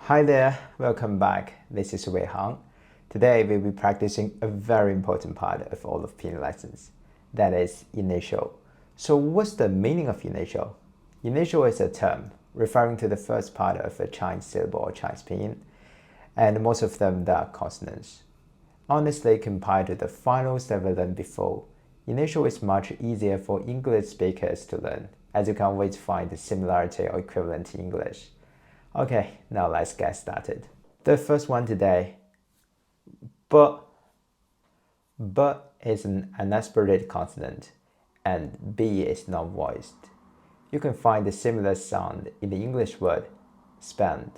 Hi there, welcome back. This is Weihang. Today we'll be practicing a very important part of all of Pinyin lessons, that is initial. So what's the meaning of initial? Initial is a term referring to the first part of a Chinese syllable or Chinese Pinyin, and most of them are consonants. Honestly, compared to the final 7 learned before, initial is much easier for English speakers to learn, as you can always find the similarity or equivalent in English. Okay, now let's get started. The first one today, B. B is an unaspirated consonant, and B is non-voiced. You can find a similar sound in the English word spend.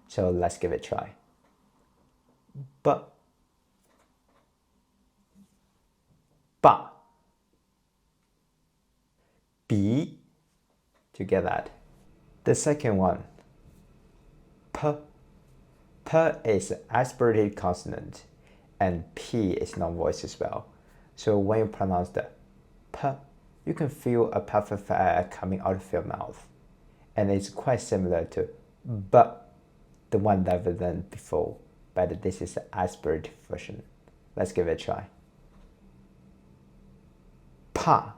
So let's give it a try. B. Ba. B. To get that. The second one, P. P is an aspirated consonant, and P is non-voiced as well. So when you pronounce the P, you can feel a puff of air coming out of your mouth. And it's quite similar to B, the one that we learned before, but this is the aspirated version. Let's give it a try. Pa.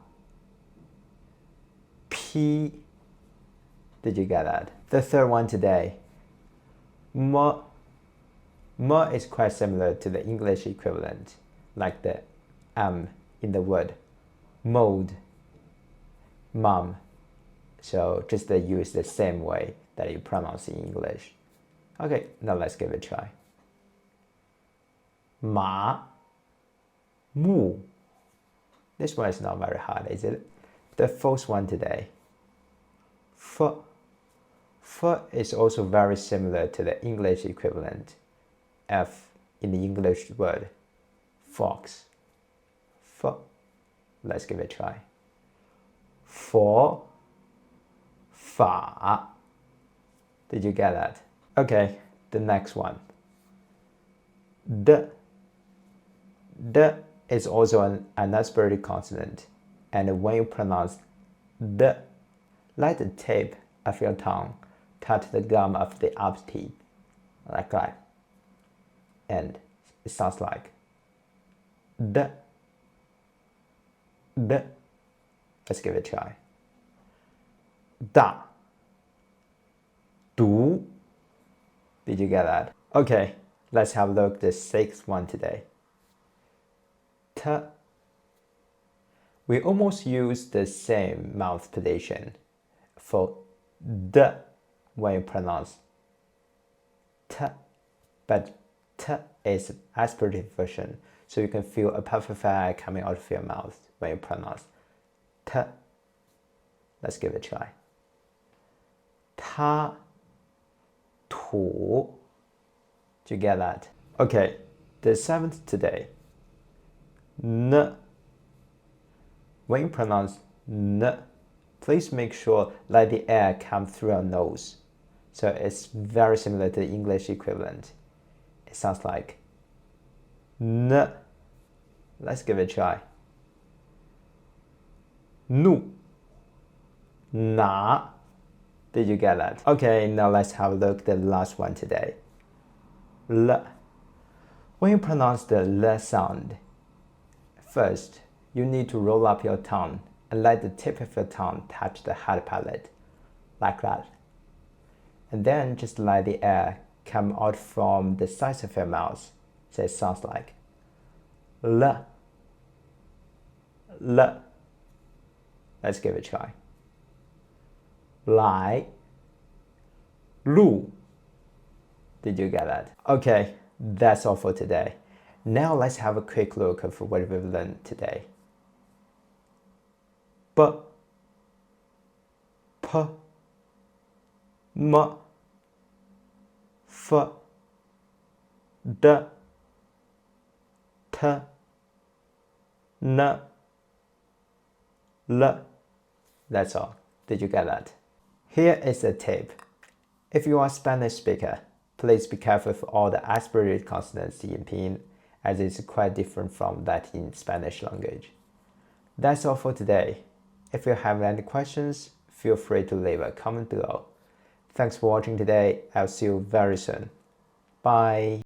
P. Did you get that? The third one today, M. M is quite similar to the English equivalent, like the M in the word mold, mom. So just use the same way that you pronounce in English. Okay, now let's give it a try. Ma. Mu. This one is not very hard, is it? The fourth one today, F. F is also very similar to the English equivalent, F in the English word fox. F. Let's give it a try. For. Fa. Did you get that? Okay, the next one. D. D is also an unaspirated consonant, and when you pronounce D, let the tip of your tongue touch the gum of the upper teeth, like that. And it sounds like D. D. Let's give it a try. Da. Du. Did you get that? Okay, let's have a look at the sixth one today. T. We almost use the same mouth position for D when you pronounce T, but T is an aspirated version, so you can feel a puff of air coming out of your mouth when you pronounce T. Let's give it a try. Ta. Tu. Did you get that? Okay, the seventh today, N. When you pronounce N, please make sure let the air come through your nose. So it's very similar to the English equivalent. It sounds like N. Let's give it a try. Nu. Na. Did you get that? Okay, now let's have a look at the last one today. L. When you pronounce the L sound, first, you need to roll up your tongue and let the tip of your tongue touch the hard palate, like that. And then just let the air come out from the sides of your mouth, so it sounds like L. L. Let's give it a try. Lai. Lu. Did you get that? Okay, that's all for today. Now let's have a quick look of what we've learned today. B. P. M. F. D. T. N. L. That's all. Did you get that? Here is a tip. If you are a Spanish speaker, please be careful of all the aspirated consonants in Pinyin, as it's quite different from that in Spanish language. That's all for today. If you have any questions, feel free to leave a comment below. Thanks for watching today. I'll see you very soon. Bye.